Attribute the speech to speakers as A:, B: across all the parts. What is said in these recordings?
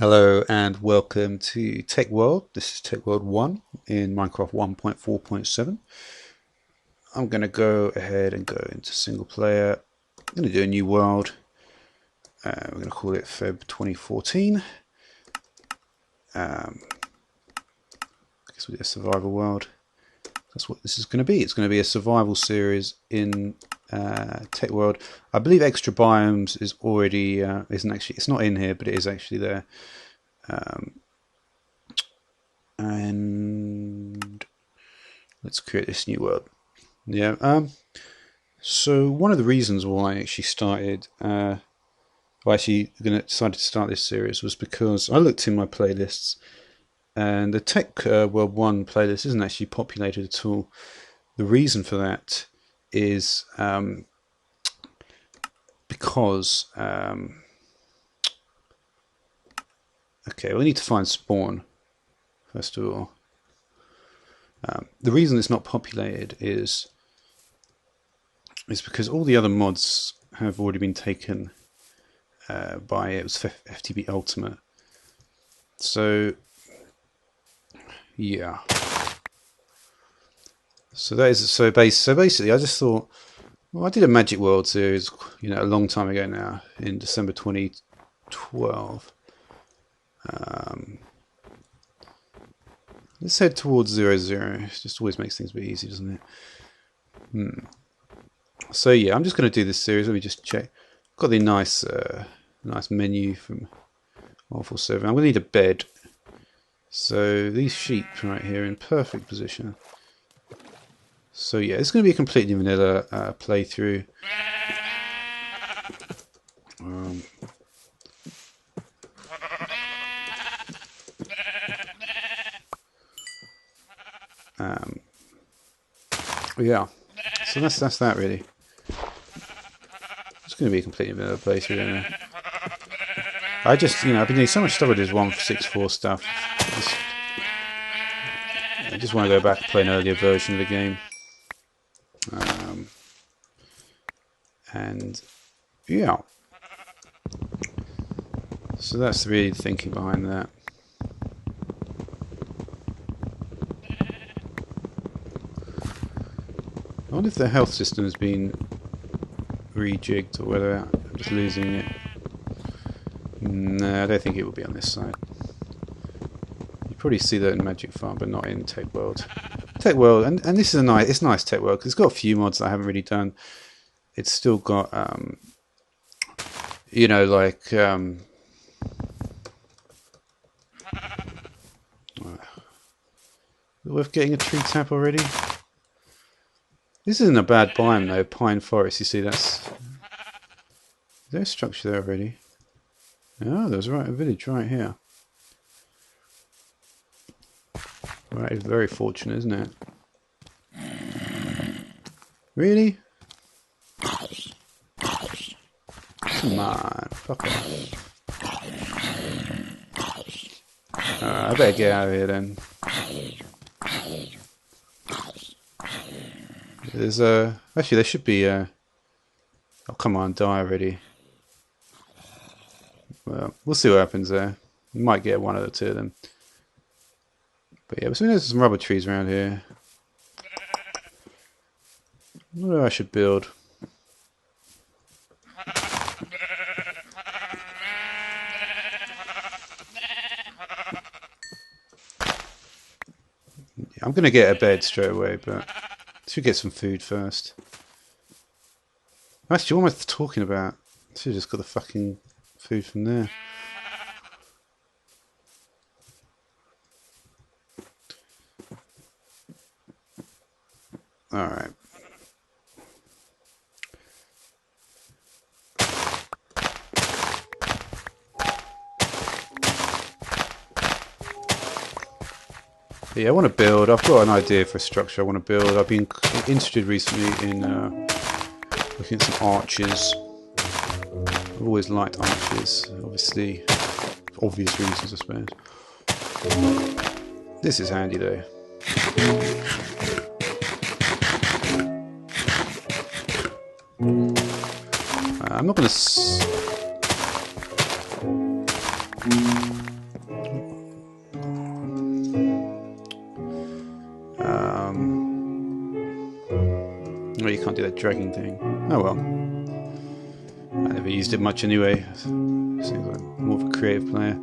A: Hello and welcome to Tech World. This is Tech World 1 in Minecraft 1.4.7. I'm going to go ahead and go into single player. I'm going to do a new world. We're going to call it Feb 2014. I guess we'll do a survival world. That's what this is going to be. It's going to be a survival series in Tech World. I believe extra biomes is already isn't actually, it's not in here, but it is actually there. And let's create this new world. Yeah. So one of the reasons why I actually started, decided to start this series was because I looked in my playlists, and the Tech World 1 playlist isn't actually populated at all. The reason for that is because okay, we need to find spawn first of all. The reason it's not populated is because all the other mods have already been taken by it was FTB Ultimate. So yeah. So that is so basically I just thought, well, I did a Magic World series, a long time ago now, in December 2012. Let's head towards 0, 0. It just always makes things a bit easy, doesn't it? So yeah, I'm just going to do this series. Let me just check. Got the nice menu from 147. I'm going to need a bed. So these sheep right here in perfect position. So yeah, it's going to be a completely vanilla playthrough. Yeah, so that's that really. It's going to be a completely vanilla playthrough. I just, I've been doing so much stuff with this 1.6.4 stuff. I just want to go back and play an earlier version of the game. And yeah, so that's really the thinking behind that. I wonder if the health system has been rejigged or whether I'm just losing it. No, I don't think it will be on this side. You probably see that in Magic Farm, but not in Tech World. Tech World, and this is it's nice Tech World because it's got a few mods that I haven't really done. It's still got, worth getting a tree tap already. This isn't a bad biome though, pine forest. You see, is there a structure there already? Oh, there's a village right here. Right, it's very fortunate, isn't it? Really? Come on, fuck off. I better get out of here then. There's actually there should be oh come on, die already. Well, we'll see what happens there. We might get one of the two of them. But yeah, there's some rubber trees around here. What do I should build? Yeah, I'm gonna get a bed straight away, but I should get some food first. Actually, what am I talking about? I should have just got the fucking food from there. Alright. Yeah, I want to build. I've got an idea for a structure I want to build. I've been interested recently in looking at some arches. I've always liked arches, obviously, for obvious reasons, I suppose. This is handy though. I'm not going to... dragging thing. Oh well. I never used it much anyway. Seems like more of a creative player.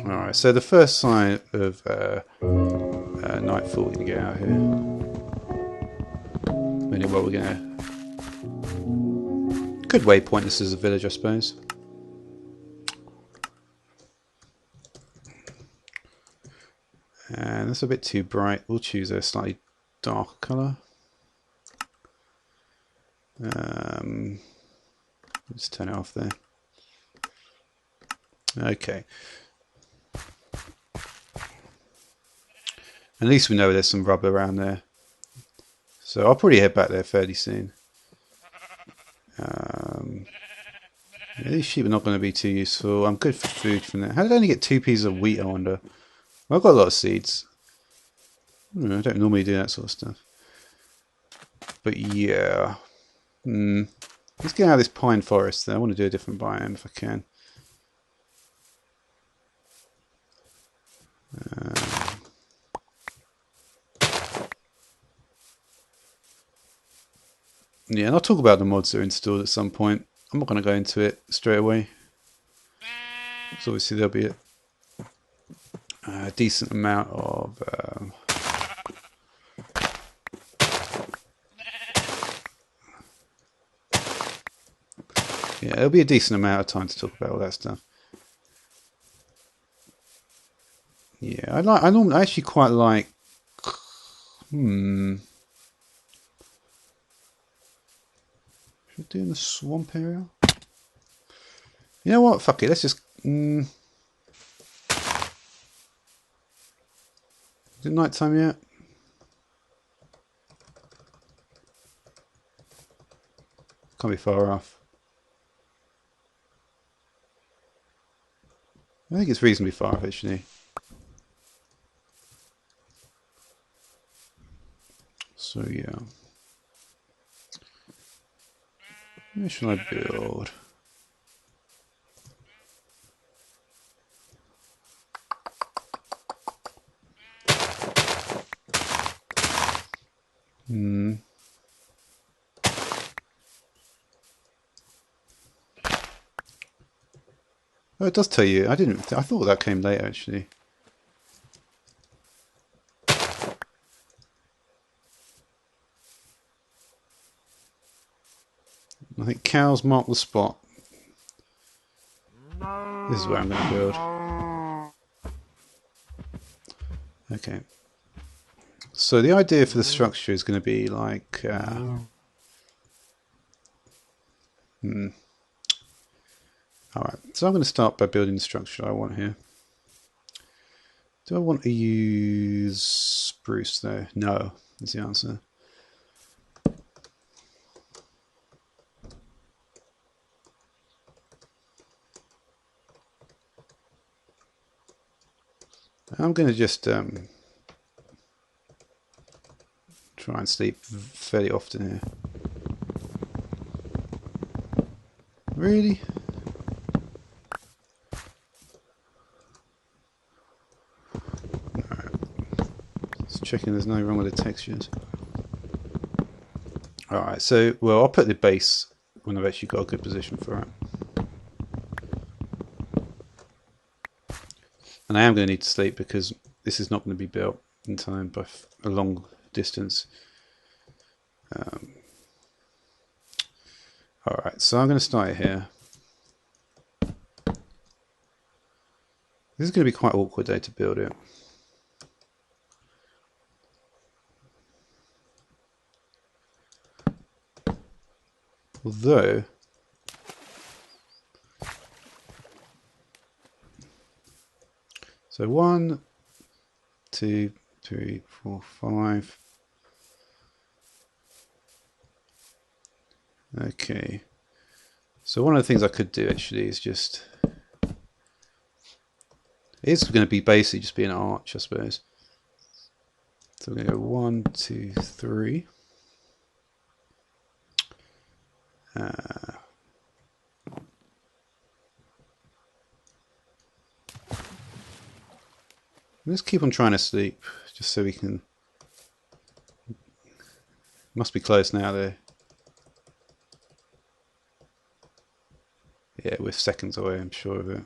A: Alright, so the first sign of nightfall we're going to get out here. Anyway, we're going to... Good waypoint this is a village, I suppose. And that's a bit too bright. We'll choose a slightly dark colour. Let's turn it off there. Okay. At least we know there's some rubber around there. So I'll probably head back there fairly soon. These sheep are not going to be too useful. I'm good for food from there. How did I only get 2 pieces of wheat, I wonder? Well, I've got a lot of seeds. I don't normally do that sort of stuff. But yeah. Let's get out of this pine forest there. I want to do a different biome if I can. Yeah, and I'll talk about the mods that are installed at some point. I'm not going to go into it straight away. So obviously there'll be a decent amount of... yeah, there'll be a decent amount of time to talk about all that stuff. Yeah, I actually quite like... Should we do in the swamp area? You know what? Fuck it. Let's just... Is it night time yet? Can't be far off. I think it's reasonably far off, actually. So, yeah. Where should I build? Oh, it does tell you. I thought that came later, actually. I think cows mark the spot. This is where I'm going to build. Okay. So the idea for the structure is going to be like... Alright, so I'm going to start by building the structure I want here. Do I want to use spruce though? No, is the answer. I'm going to just try and sleep fairly often here. Really? Checking there's no wrong with the textures. Alright, so, well, I'll put the base when I've actually got a good position for it. And I am going to need to sleep because this is not going to be built in time by a long distance. Alright, so I'm going to start it here. This is going to be quite an awkward day to build it. Although, so 1, 2, 3, 4, 5. Okay. So one of the things I could do actually is just, it's going to be basically just be an arch, I suppose. So we're going to go 1, 2, 3. Let's keep on trying to sleep just so we can. Must be close now though. Yeah, we're seconds away, I'm sure of it.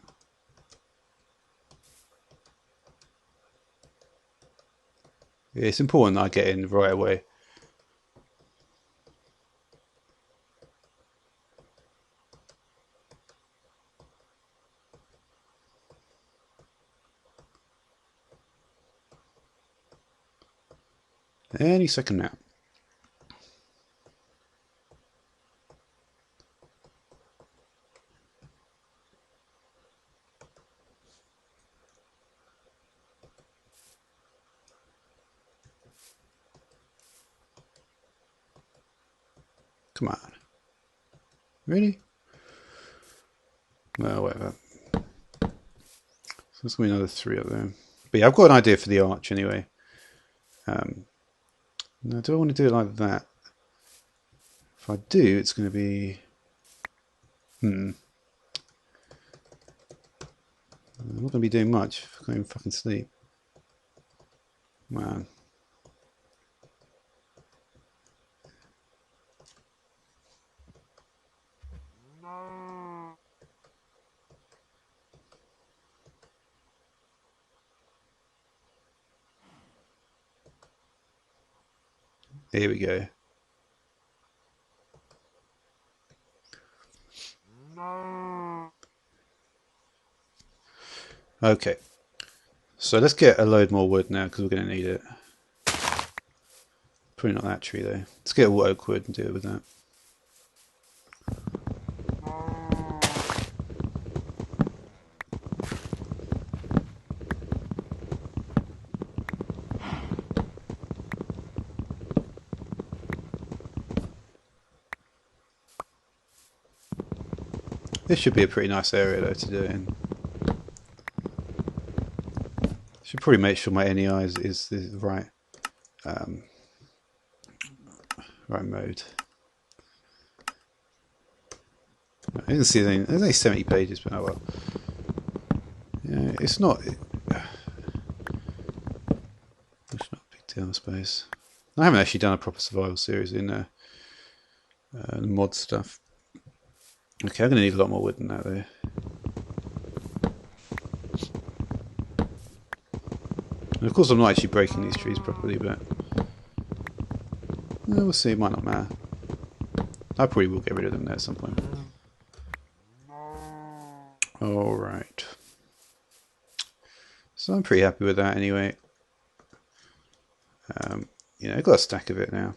A: Yeah, it's important that I get in right away. Any second now. Come on. Really? Well, whatever. So there's going to be another 3 of them. But yeah, I've got an idea for the arch anyway. Now, do I want to do it like that? If I do, it's going to be... I'm not going to be doing much. I can't even fucking sleep. Man. Here we go. Okay. So let's get a load more wood now because we're going to need it. Probably not that tree though. Let's get all oak wood and do it with that. This should be a pretty nice area though to do it in. Should probably make sure my NEI is the right right mode. I didn't see anything. There's only 70 pages, but oh well. Yeah, it's not. It's not a big deal, I suppose. I haven't actually done a proper survival series in the mod stuff. Okay, I'm going to need a lot more wood than that though. And of course I'm not actually breaking these trees properly, but we'll see, it might not matter. I probably will get rid of them there at some point. Alright. So I'm pretty happy with that anyway. You know, I've got a stack of it now.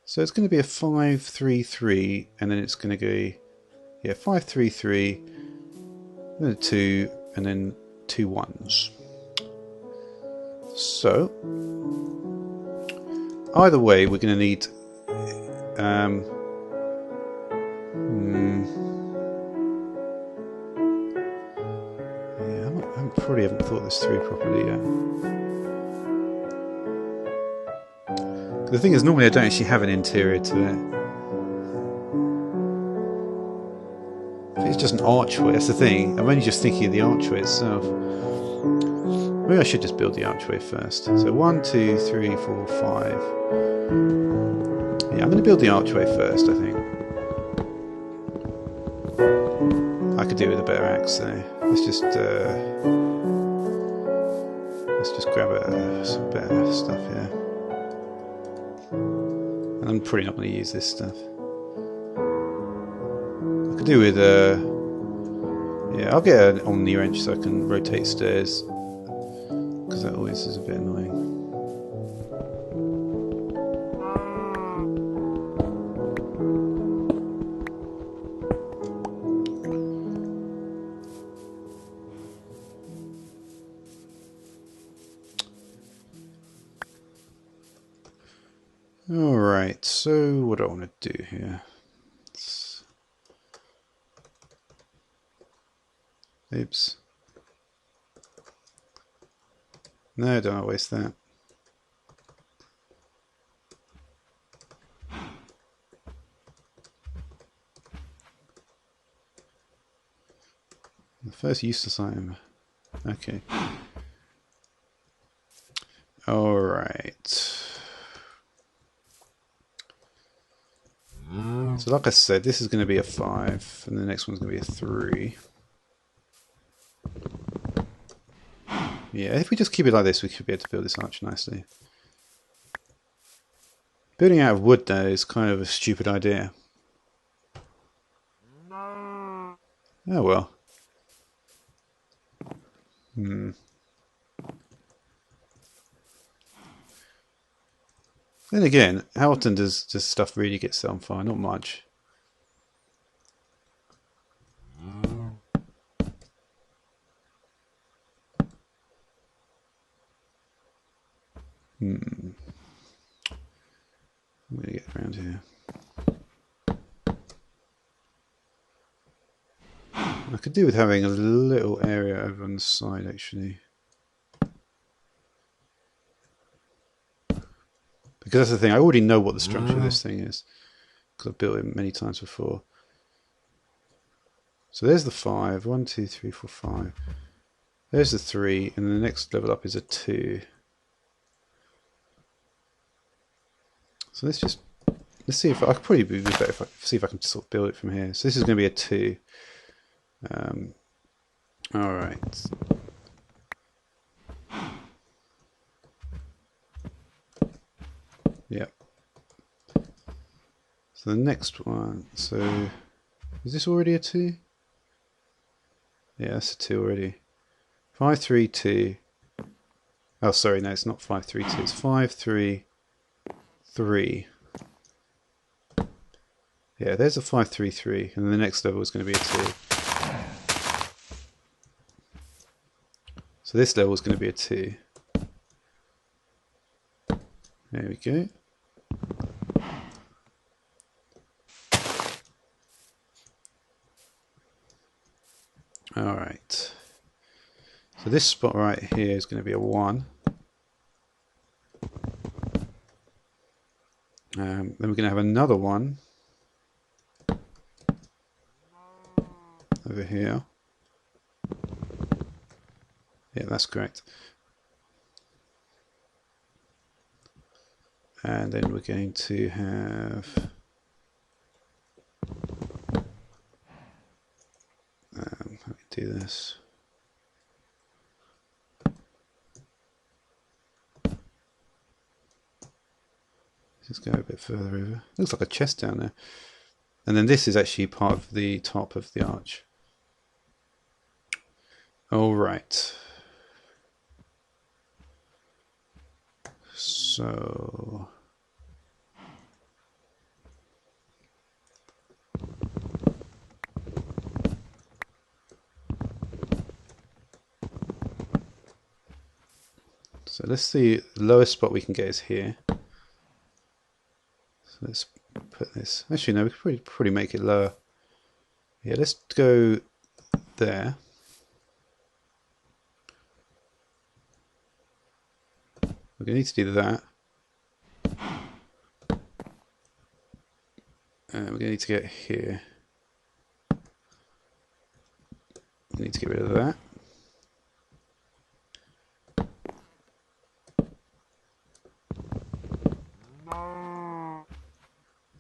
A: So it's going to be a 5-3-3, and then it's going to go, yeah, 5-3-3, then a 2, and then 2 1s. So, either way, we're going to need, yeah, I probably haven't thought this through properly yet. The thing is, normally I don't actually have an interior to it. It's just an archway, that's the thing. I'm only just thinking of the archway itself. Maybe I should just build the archway first. So 1, 2, 3, 4, 5. Yeah, I'm going to build the archway first, I think. I could do it with a better axe though. Let's just grab some better stuff here. I'm probably not going to use this stuff. I could do with yeah, I'll get an omni wrench so I can rotate stairs, because that always is a bit annoying. Alright, so what do I want to do here? Oops. No, don't want to waste that. The first useless item. Okay. So like I said, this is going to be a 5, and the next one's going to be a 3. Yeah, if we just keep it like this, we should be able to build this arch nicely. Building out of wood, though, is kind of a stupid idea. Oh well. Then again, how often does stuff really get set on fire? Not much. I'm going to get around here. I could do with having a little area over on the side, actually. Because that's the thing, I already know what the structure of this thing is. Because I've built it many times before. So there's the 5. 1, 2, 3, 4, 5. There's the 3, and then the next level up is a 2. So let's see if I could probably be better if I see if I can sort of build it from here. So this is going to be a 2. All right. Yep. So the next one. So is this already a 2? Yeah, that's a 2 already. 5, 3, 2. Oh, sorry, no, it's not 5, 3, 2. It's 5, 3, 3. Yeah, there's a 5, 3, 3, and then the next level is going to be a 2. So this level is going to be a 2. There we go. Alright. So this spot right here is going to be a 1. Then we're going to have another one over here. Yeah, that's correct. And then we're going to have how do we do this? Let's go a bit further over. Looks like a chest down there. And then this is actually part of the top of the arch. All right. So let's see, the lowest spot we can get is here. So let's put this, actually no, we could probably make it lower. Yeah, let's go there. We're going to need to do that. And we're going to need to get here. We need to get rid of that.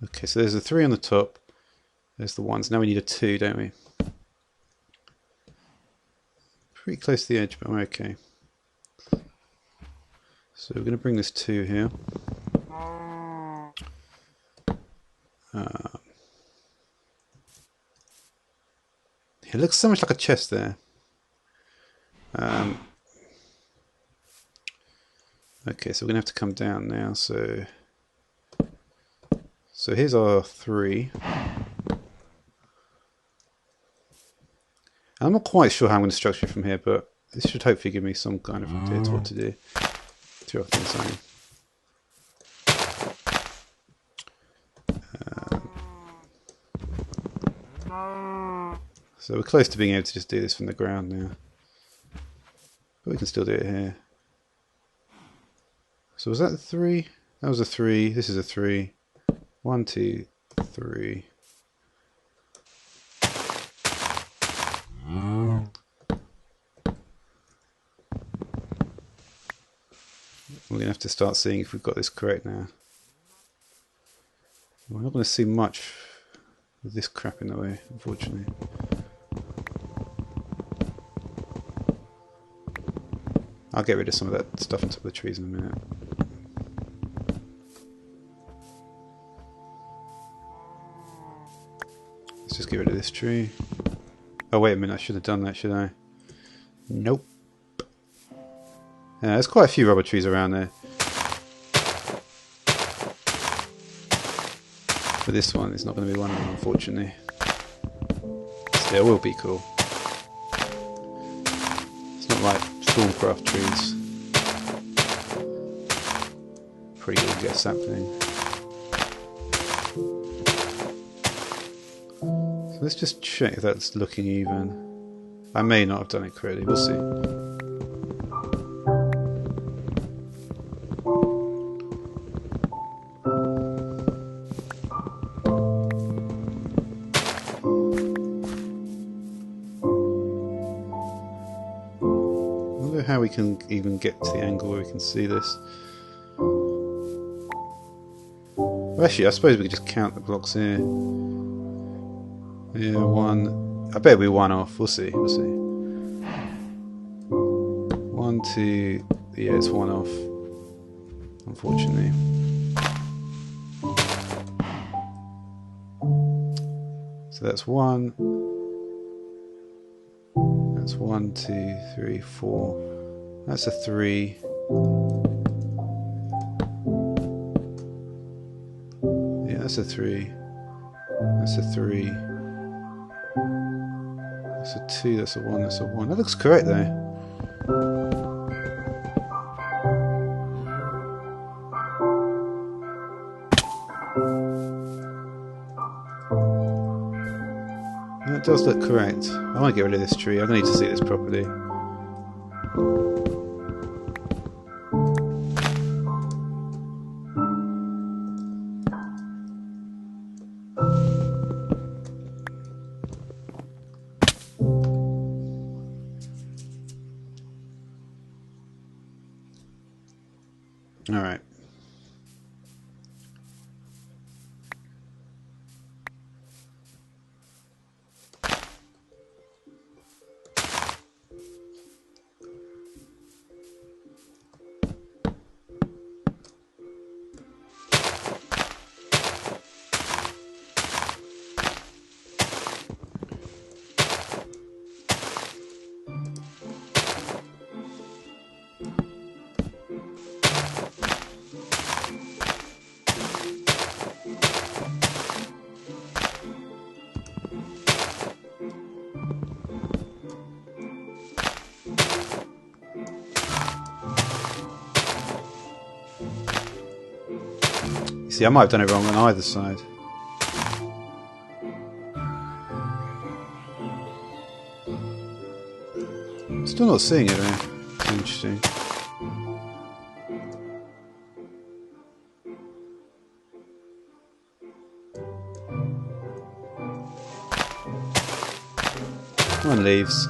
A: Okay, so there's a 3 on the top. There's the 1s. Now we need a 2, don't we? Pretty close to the edge, but I'm okay. So we're going to bring this 2 here. It looks so much like a chest there. Okay, so we're going to have to come down now. So here's our 3. I'm not quite sure how I'm going to structure it from here, but this should hopefully give me some kind of idea to what to do. 2 other things on. So we're close to being able to just do this from the ground now. But we can still do it here. So was that a 3? That was a 3. This is a 3. 1, 2, 3. We're going to have to start seeing if we've got this correct now. We're not going to see much with this crap in the way, unfortunately. I'll get rid of some of that stuff on top of the trees in a minute. Let's just get rid of this tree. Oh wait a minute, I should have done that, should I? Nope. Yeah, there's quite a few rubber trees around there. But this one is not going to be one of them, unfortunately. Still, it will be cool. It's not like Stormcraft trees. Pretty good to get a sapling. So let's just check if that's looking even. I may not have done it correctly, we'll see. How we can even get to the angle where we can see this. Well, actually, I suppose we could just count the blocks here. Yeah, one. I bet it'll be one off. We'll see. We'll see. 1, 2. Yeah, it's one off. Unfortunately. So that's 1. That's 1, 2, 3, 4. That's a 3. Yeah, that's a 3. That's a 3. That's a 2. That's a 1. That's a 1. That looks correct though. That does look correct. I want to get rid of this tree. I'm going to need to see this properly. Alright. See, I might have done it wrong on either side. Still not seeing it though. It's interesting. One leaves.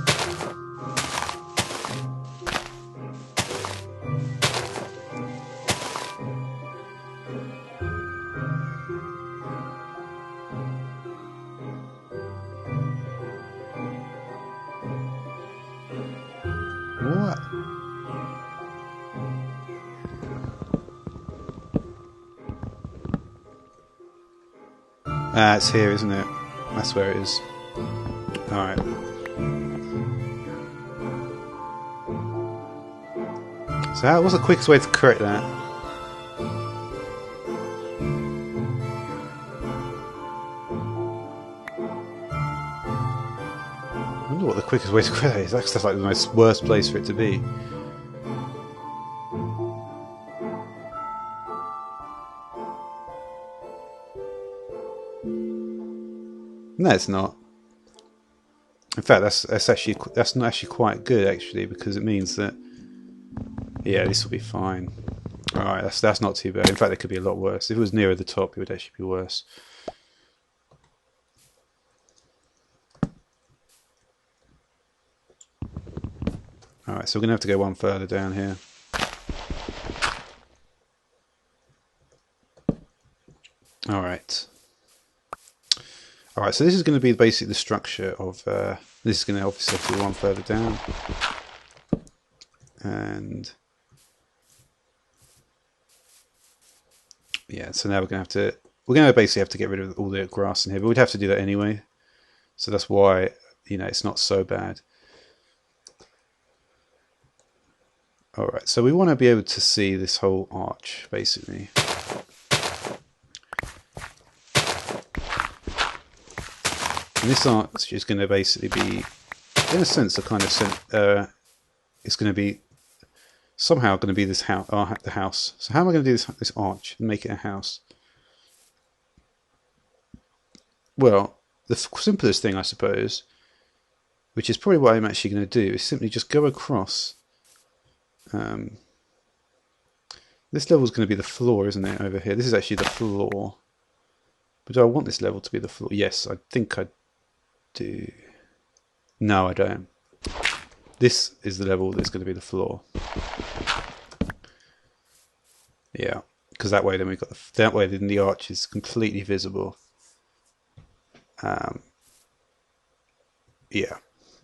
A: What? Ah, it's here, isn't it? That's where it is. Alright. So what's the quickest way to correct that? I wonder what the quickest way to correct that is. That's like the most worst place for it to be. No, it's not. In fact, that's not actually quite good actually, because it means that yeah, this will be fine. All right, that's not too bad. In fact, it could be a lot worse. If it was nearer the top, it would actually be worse. All right, so we're gonna have to go one further down here. All right. Alright, so this is going to be basically the structure of, this is going to obviously have to be one further down. And yeah, so now we're going to basically have to get rid of all the grass in here, but we'd have to do that anyway. So that's why, you know, it's not so bad. Alright, so we want to be able to see this whole arch, basically. And this arch is going to basically be, in a sense, a kind of it's going to be somehow going to be this house, the house. So how am I going to do this arch and make it a house? Well, the simplest thing, I suppose, which is probably what I'm actually going to do, is simply just go across. This level is going to be the floor, isn't it, over here? This is actually the floor. But do I want this level to be the floor? Yes, I think I do. No, I don't. This is the level that's going to be the floor. Yeah, because that way then we've got that way then the arch is completely visible. Yeah,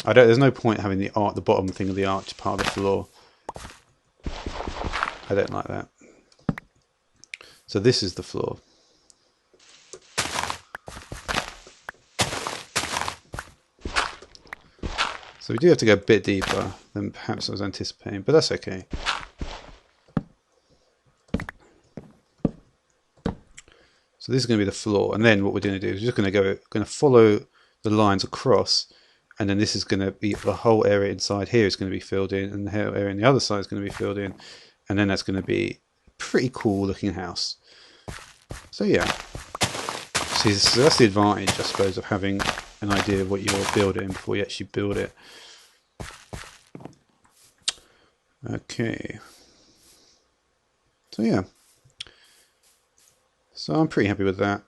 A: there's no point having the bottom thing of the arch part of the floor. I don't like that. So this is the floor. So we do have to go a bit deeper than perhaps I was anticipating, but that's okay. So this is going to be the floor, and then what we're going to do is we're just going to follow the lines across, and then this is going to be the whole area inside here is going to be filled in, and the whole area on the other side is going to be filled in, and then that's going to be a pretty cool looking house. So yeah, so that's the advantage, I suppose, of having an idea of what you're building before you actually build it. Okay. So yeah. So I'm pretty happy with that.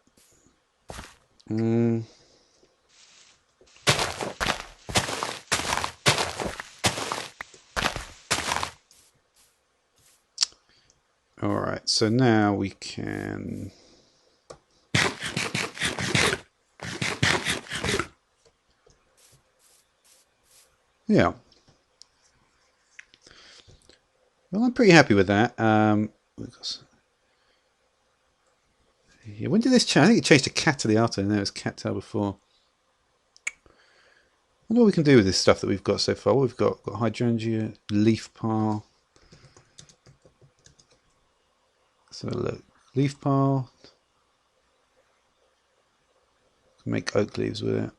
A: Alright, so now we can... Yeah. Well, I'm pretty happy with that. Yeah, when did this change? I think it changed to Cataliata, and there was Cattail before. I wonder what we can do with this stuff that we've got so far. What we've got hydrangea, leaf pile. So look, leaf pile. Make oak leaves with it.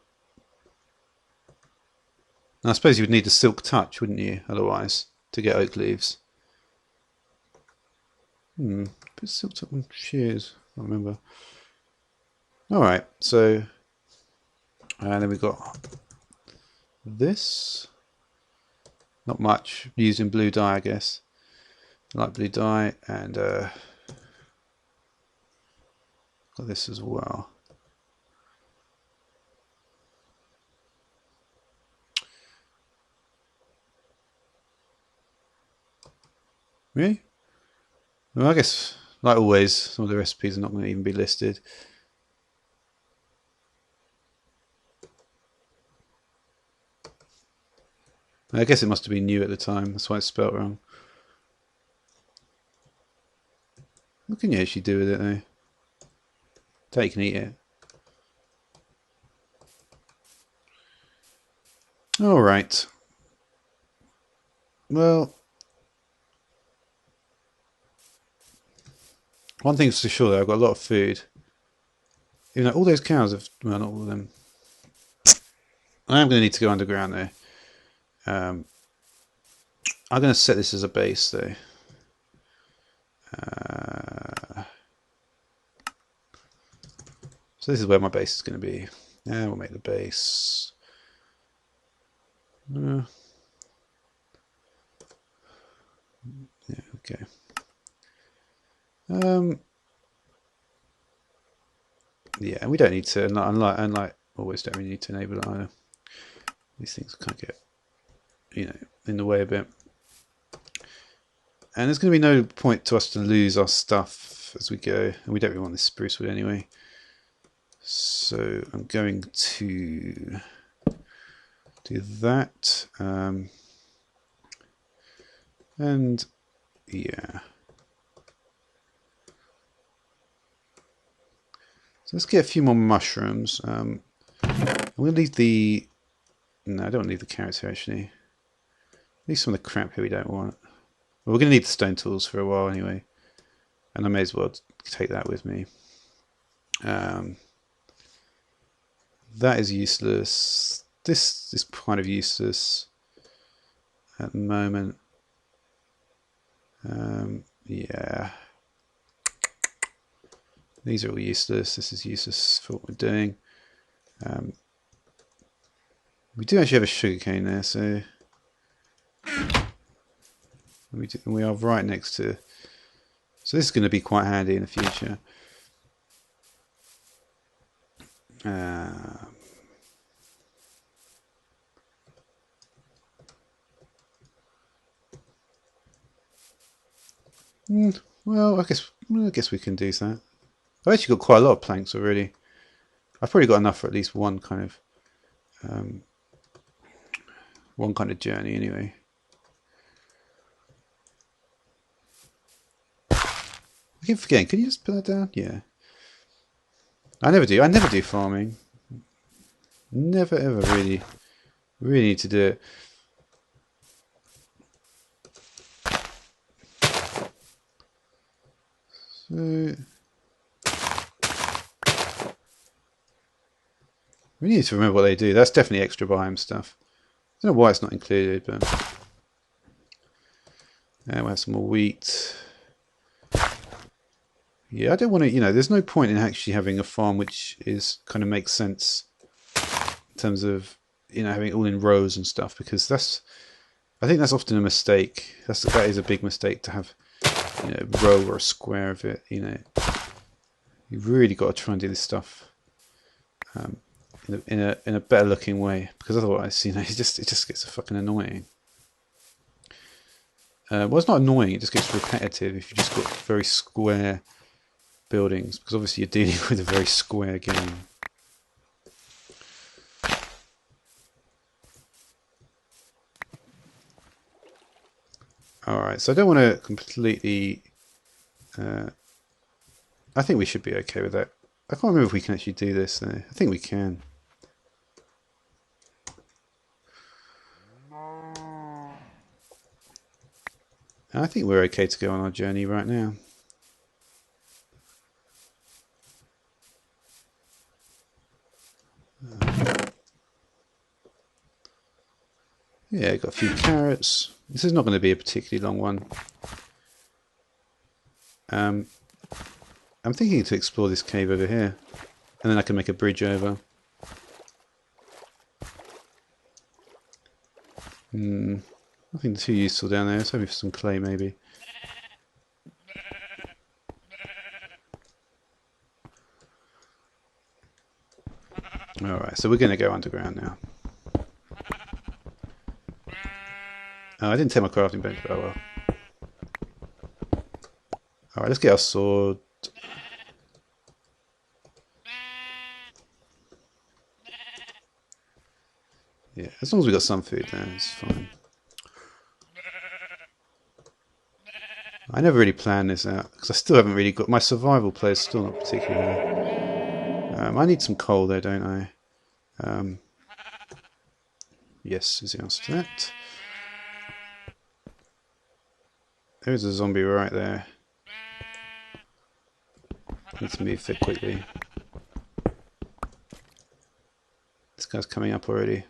A: Now, I suppose you would need a silk touch, wouldn't you, otherwise, to get oak leaves? Put silk touch on shears. I don't remember. Alright, so and then we've got this. Not much, using blue dye, I guess. Light blue dye, and got this as well. Really? Well, I guess, like always, some of the recipes are not going to even be listed. I guess it must have been new at the time, that's why it's spelt wrong. What can you actually do with it though? That you can eat it. Alright. Well, one thing's for sure though, I've got a lot of food. Even though all those cows have, well, not all of them. I am going to need to go underground though. I'm going to set this as a base though. So this is where my base is going to be. Yeah, we'll make the base. Yeah, okay. Yeah, we don't need to, unlike always, don't really need to enable it either. These things kind of get, you know, in the way a bit. And there's going to be no point to us to lose our stuff as we go, and we don't really want this spruce wood anyway. So I'm going to do that, and yeah. So let's get a few more mushrooms. I'm going to leave the... No, I don't leave the carrots here actually. Leave some of the crap here we don't want. Well, we're going to need the stone tools for a while anyway. And I may as well take that with me. That is useless. This is kind of useless at the moment. Yeah. These are all useless. This is useless for what we're doing. We do actually have a sugarcane there, so we are right next to. So this is going to be quite handy in the future. Well, I guess we can do that. I've actually got quite a lot of planks already. I've probably got enough for at least one kind of journey anyway. I keep forgetting. Can you just put that down? Yeah. I never do. I never do farming. Never ever really need to do it. So we need to remember what they do. That's definitely extra biome stuff. I don't know why it's not included, but we'll have some more wheat. Yeah, I don't want to, there's no point in actually having a farm which is kind of makes sense in terms of, having it all in rows and stuff, because I think that's often a mistake. That is a big mistake to have, a row or a square of it, You've really got to try and do this stuff in a better looking way, because otherwise, it just gets fucking annoying. Well, it's not annoying, it just gets repetitive if you just got very square buildings, because obviously you're dealing with a very square game. Alright, so I don't want to completely... I think we should be okay with that. I can't remember if we can actually do this though. I think we can. I think we're okay to go on our journey right now. Yeah, got a few carrots. This is not going to be a particularly long one. I'm thinking to explore this cave over here, and then I can make a bridge over. Nothing too useful down there. Let's hope for some clay maybe. Alright, so we're going to go underground now. Oh, I didn't take my crafting bench, but oh well. Alright, let's get our sword. Yeah, as long as we got some food there, it's fine. I never really planned this out, because I still haven't really got... My survival play is still not particularly... I need some coal there, don't I? Yes, is the answer to that. There's a zombie right there. Need to move fit quickly. This guy's coming up already.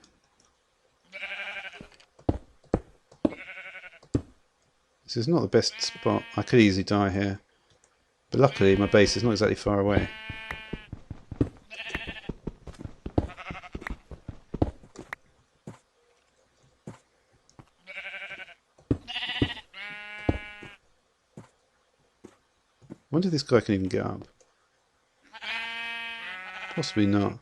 A: This is not the best spot. I could easily die here. But luckily my base is not exactly far away. I wonder if this guy can even get up. Possibly not.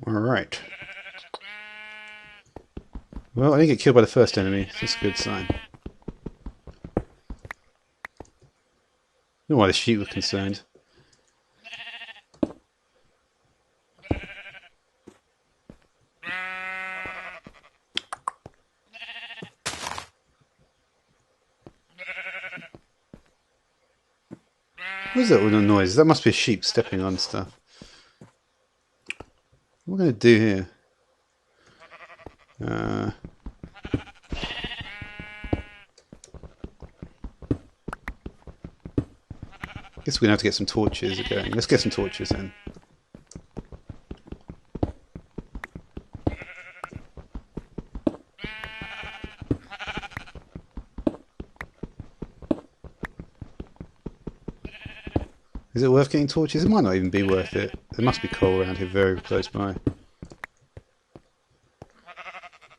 A: Alright. Well, I didn't get killed by the first enemy. That's a good sign. I don't know why the sheep were concerned. What is that with the noise? That must be a sheep stepping on stuff. What am I going to do here? Guess we're going to have to get some torches going. Let's get some torches then. Is it worth getting torches? It might not even be worth it. There must be coal around here very close by.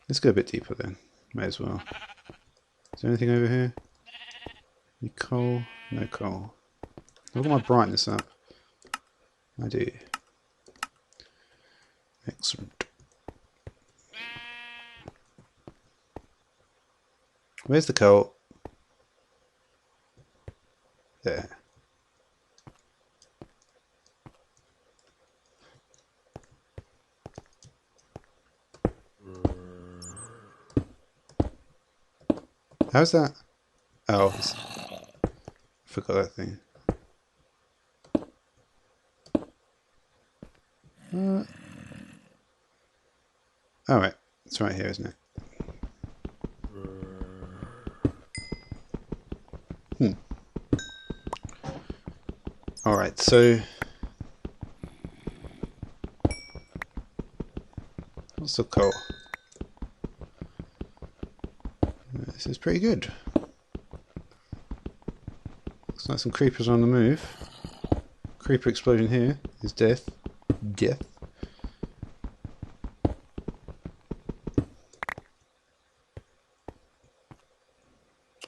A: Let's go a bit deeper then. May as well. Is there anything over here? Any coal? No coal. Look at my brightness up. I do. Excellent. Where's the coal? There. How's that? Oh, I forgot that thing. Alright, it's right here, isn't it? Alright, so what's the coal? This is pretty good. Looks like some creepers are on the move. Creeper explosion here is death. Death.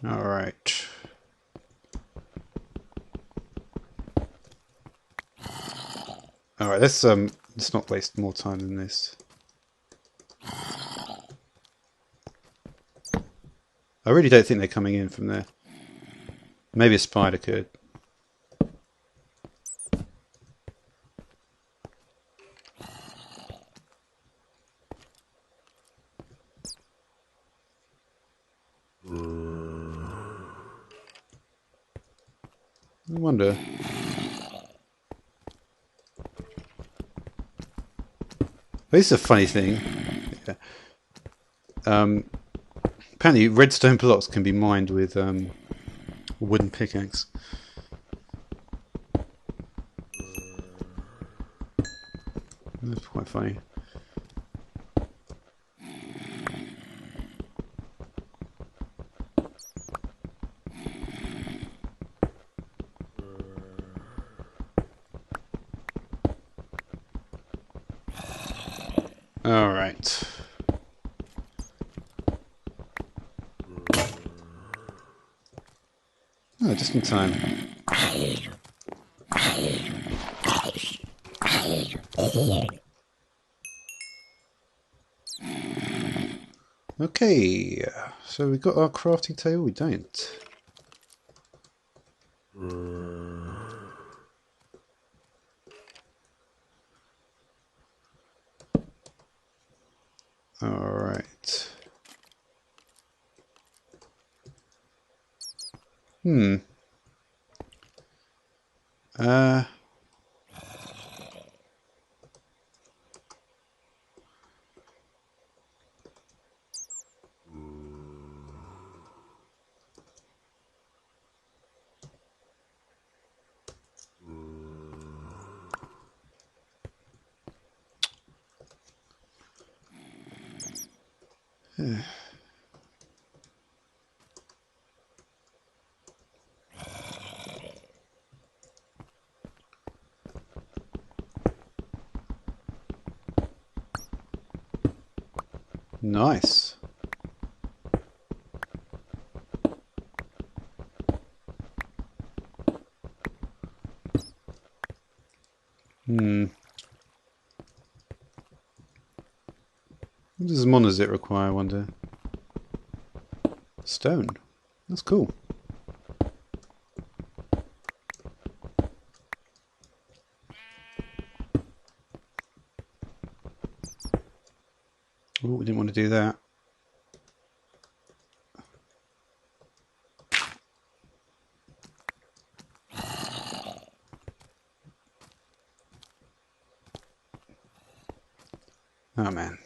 A: Alright. Alright, let's not waste more time than this. I really don't think they're coming in from there. Maybe a spider could. I wonder. This is a funny thing. Yeah. Apparently redstone blocks can be mined with a wooden pickaxe. That's quite funny. Alright. Oh, just in time. Okay, so we got our crafting table, we don't. Alright. Nice. What does monazite require, I wonder? Stone. That's cool. Oh, we didn't want to do that. Oh man.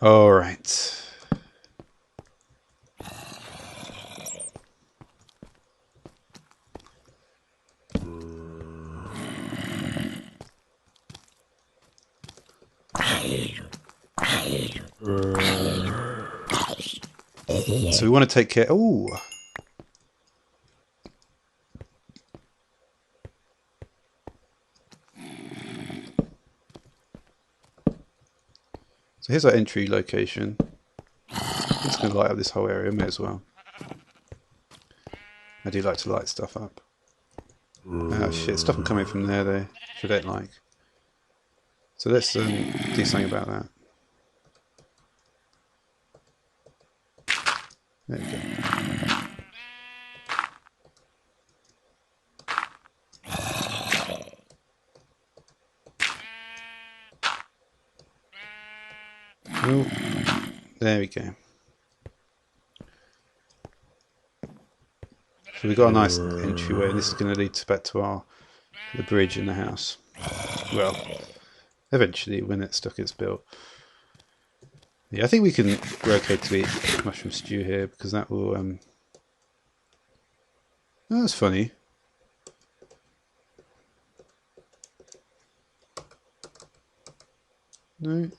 A: All right. So we want to take care. Oh. So here's our entry location. It's going to light up this whole area, may as well. I do like to light stuff up. Oh shit, stuff can come in from there though, which I don't like. So let's do something about that. There we go. Oh, there we go. So we've got a nice entryway, and this is going to lead back to the bridge in the house. Well, eventually when that stuff gets built. Yeah, I think we can. We're okay to eat mushroom stew here because that will. Oh, that's funny. No.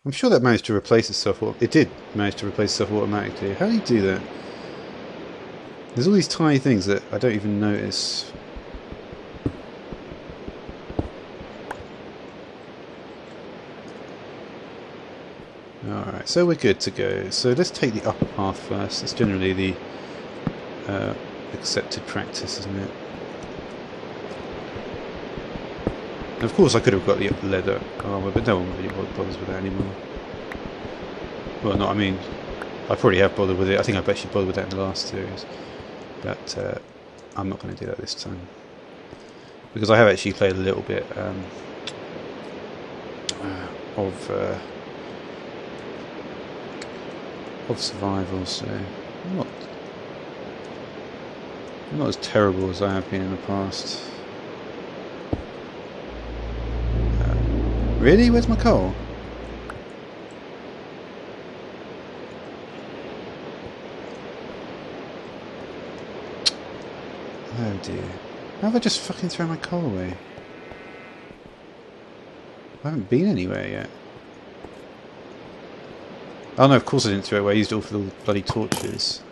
A: I'm sure that managed to replace itself. It did manage to replace itself automatically. How do you do that? There's all these tiny things that I don't even notice. Alright, so we're good to go. So let's take the upper path first. That's generally the accepted practice, isn't it? And of course I could have got the leather armour, but no one really bothers with that anymore. Well, I mean, I probably have bothered with it. I think I've actually bothered with that in the last series. But I'm not going to do that this time. Because I have actually played a little bit of survival, so I'm not as terrible as I have been in the past. Really? Where's my coal? Oh dear. How have I just fucking thrown my coal away? I haven't been anywhere yet. Oh no, of course I didn't throw it away. I used it all for the bloody torches.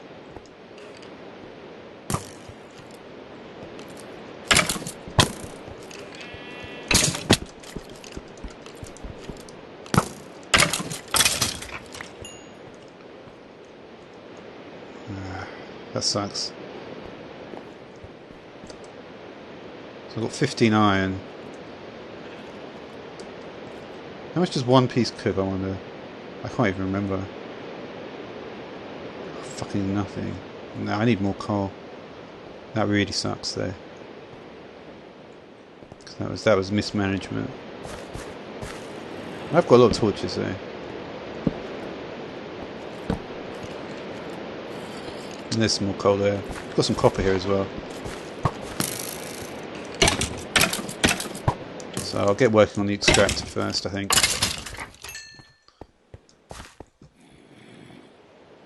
A: That sucks. So I've got 15 iron. How much does one piece cook, I wonder? I can't even remember. Fucking nothing. No, I need more coal. That really sucks though. 'Cause that was mismanagement. I've got a lot of torches though. And there's some more coal there. I've got some copper here as well. So I'll get working on the extractor first, I think.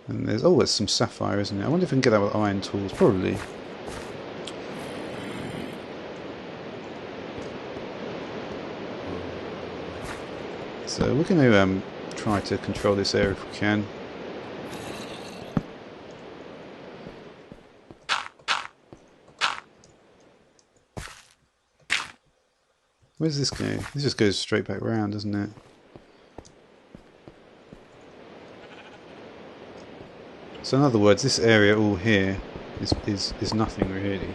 A: And there's there's some sapphire, isn't it? I wonder if we can get that with iron tools. Probably. So we're going to try to control this area if we can. Where's this go? This just goes straight back round, doesn't it? So in other words, this area all here is nothing really.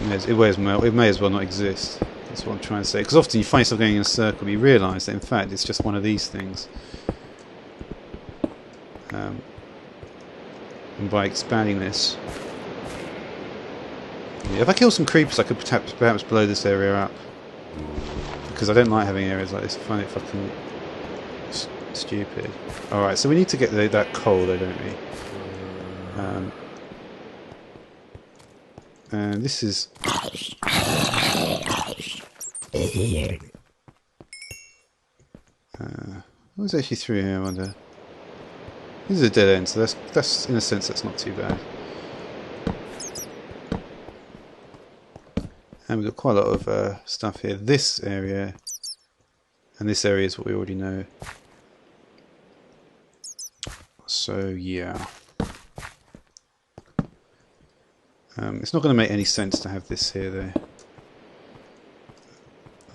A: It may as well not exist. That's what I'm trying to say. Because often you find yourself going in a circle, but you realise that in fact it's just one of these things. And by expanding this, yeah, if I kill some creepers, I could perhaps blow this area up. Because I don't like having areas like this. I find it fucking stupid. Alright, so we need to get that coal though, don't we? And this is... what's actually through here, I wonder? This is a dead end, so that's in a sense that's not too bad. And we've got quite a lot of stuff here. This area and this area is what we already know. So yeah. It's not going to make any sense to have this here though.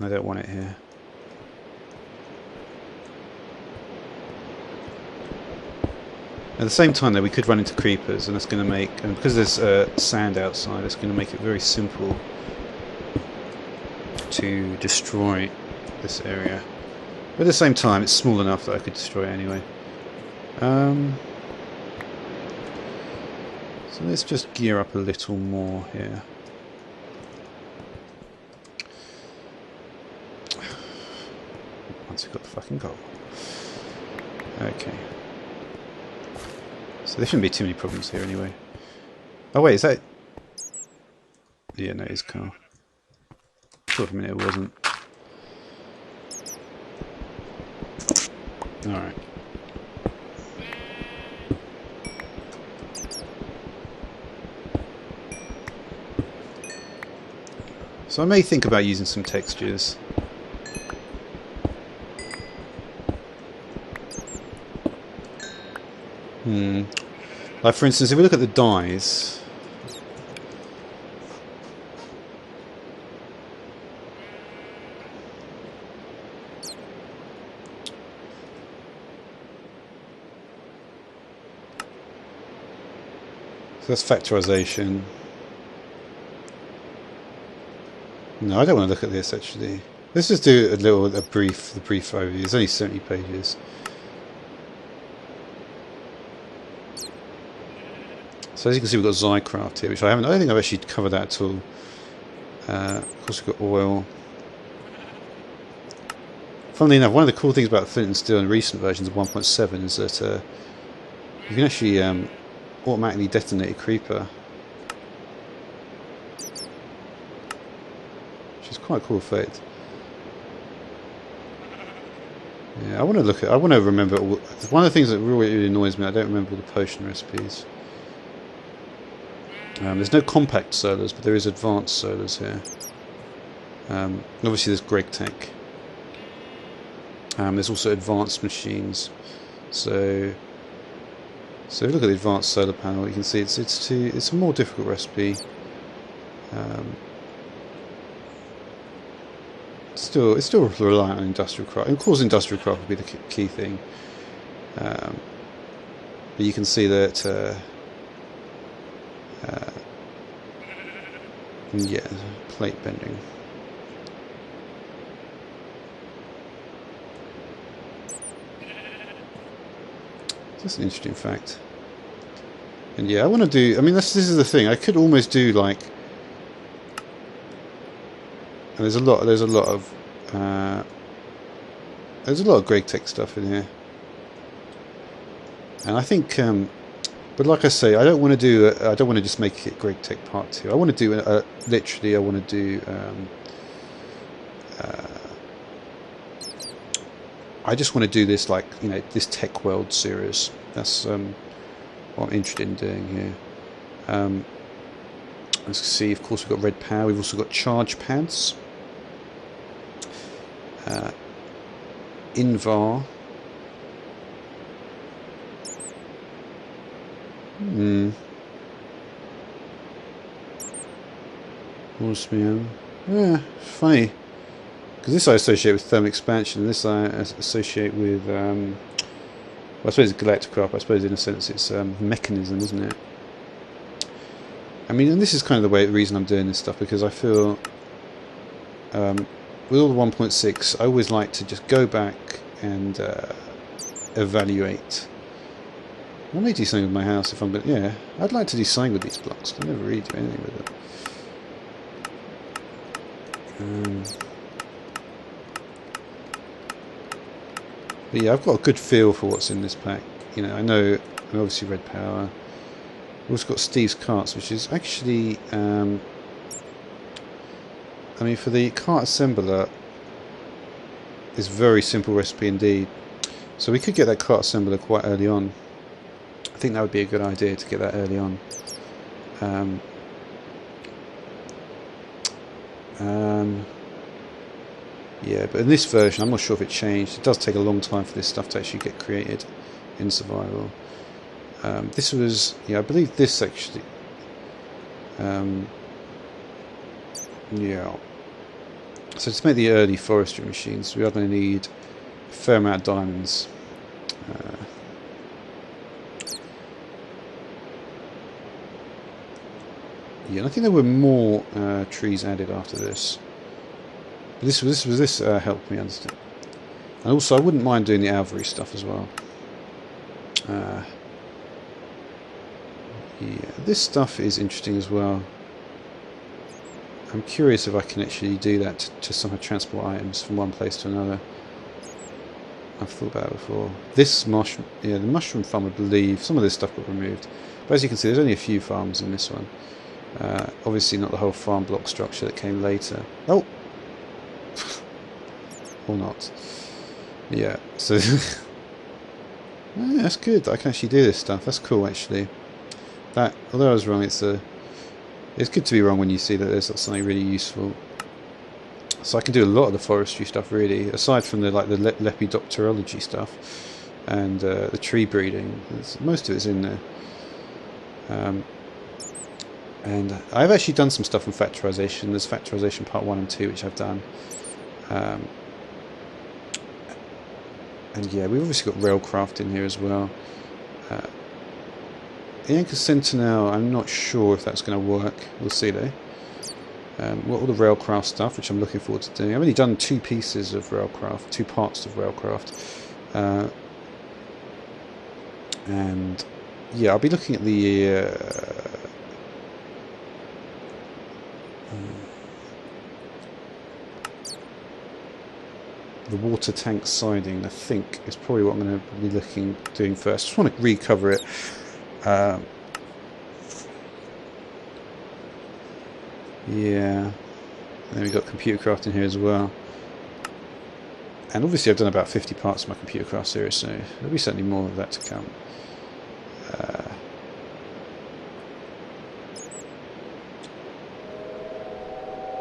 A: I don't want it here. At the same time though, we could run into creepers, and that's going to make, and because there's sand outside, it's going to make it very simple to destroy this area. But at the same time, it's small enough that I could destroy it anyway. So let's just gear up a little more here. Once we've got the fucking goal. Okay. So there shouldn't be too many problems here anyway. Oh wait, is that... Yeah, no, it's cool. Thought for a minute it wasn't. Alright. So I may think about using some textures. Like for instance, if we look at the dyes, so that's factorization. No, I don't want to look at this actually. Let's just do the brief overview. It's only 70 pages. So as you can see, we've got Zycraft here, which I don't think I've actually covered that at all. Of course, we've got oil. Funnily enough, one of the cool things about Flint and Steel in recent versions of 1.7 is that you can actually automatically detonate a creeper, which is quite a cool effect. Yeah, I want to remember. One of the things that really annoys me, I don't remember all the potion recipes. There's no compact solars, but there is advanced solars here. Obviously there's Greg Tech. There's also advanced machines. So if you look at the advanced solar panel, you can see it's a more difficult recipe. It's still reliant on industrial craft. And of course, industrial craft would be the key thing. But you can see that. Yeah, plate bending. That's an interesting fact. And yeah, I want to do. I mean, this is the thing. I could almost do like. And there's a lot of Greg Tech stuff in here. And I think. But like I say, I don't want to just make it Greg Tech Part 2. I want to do literally. I want to do. I just want to do this like this Tech World series. That's what I'm interested in doing here. Let's see. Of course, we've got red power. We've also got charge pads. Invar. Osmium. Yeah, funny. Because this I associate with thermal expansion, and this I associate with, well, I suppose it's galactic craft. I suppose in a sense it's mechanism, isn't it? I mean, and this is kind of the reason I'm doing this stuff, because I feel with all the 1.6, I always like to just go back and evaluate. I may do something with my house if I'm going to... Yeah, I'd like to do something with these blocks. I never really do anything with them. But yeah, I've got a good feel for what's in this pack. You know, I know, obviously Red Power. We've also got Steve's Carts, which is actually... I mean, for the cart assembler, it's a very simple recipe indeed. So we could get that cart assembler quite early on. I think that would be a good idea to get that early on. Yeah, but in this version, I'm not sure if it changed. It does take a long time for this stuff to actually get created in survival. This was, yeah, I believe this actually. Yeah. So to make the early forestry machines, we are going to need a fair amount of diamonds. Yeah, and I think there were more trees added after this. But this helped me understand. And also, I wouldn't mind doing the Alvery stuff as well. Yeah, this stuff is interesting as well. I'm curious if I can actually do that to somehow transport items from one place to another. I've thought about it before. This mushroom, yeah, the mushroom farm, I believe, some of this stuff got removed. But as you can see, there's only a few farms in this one. Obviously not the whole farm block structure that came later. Oh! Or not. Yeah, so... yeah, that's good. I can actually do this stuff. That's cool, actually. That, although I was wrong, it's good to be wrong when you see that there's something really useful. So I can do a lot of the forestry stuff, really, aside from the lepidopterology stuff and the tree breeding. Most of it's in there. And I've actually done some stuff on factorization. There's factorization part 1 and 2, which I've done. And yeah, we've obviously got railcraft in here as well. Yanka Sentinel, I'm not sure if that's going to work. We'll see though. All the railcraft stuff, which I'm looking forward to doing. I've only done 2 pieces of railcraft, 2 parts of railcraft. And yeah, I'll be looking at the water tank siding, I think, is probably what I'm going to be doing first. Just want to recover it. Yeah, and then we've got computer craft in here as well. And obviously I've done about 50 parts of my computer craft series, so there'll be certainly more of that to come.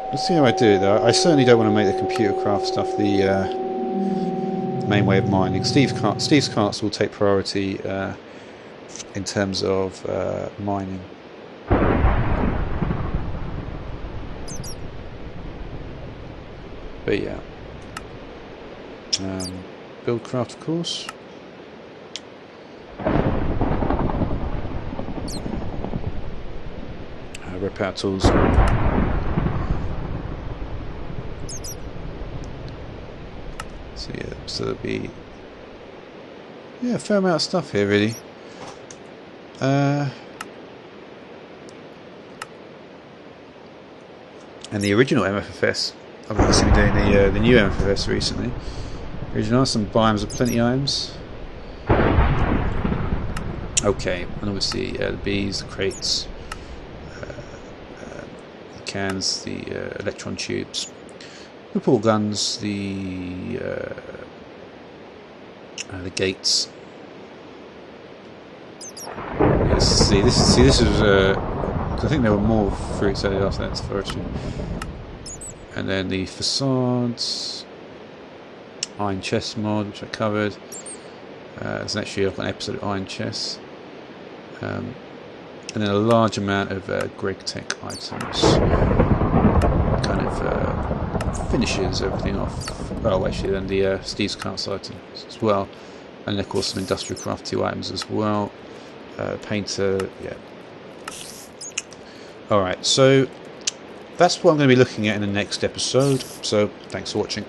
A: Let's see how I do it though. I certainly don't want to make the computer craft stuff the main way of mining. Steve's carts will take priority in terms of mining. But yeah, build craft, of course. Repair tools. So yeah, so there'll be a fair amount of stuff here, really. And the original MFFS. I've obviously been doing the new MFFS recently. Original, some biomes of plenty items. Okay, and obviously the bees, the crates, the cans, the electron tubes, the port guns, the gates. Yes, see this is I think there were more fruits added after that forestry. And then the facades, iron chest mod, which I covered. There's actually I've got an episode of iron chests, and then a large amount of Greg Tech items, kind of finishes everything off. Oh, actually, then the Steve's Carts items as well, and of course some Industrial Craft 2 items as well. Painter, yeah. Alright, so that's what I'm going to be looking at in the next episode. So thanks for watching.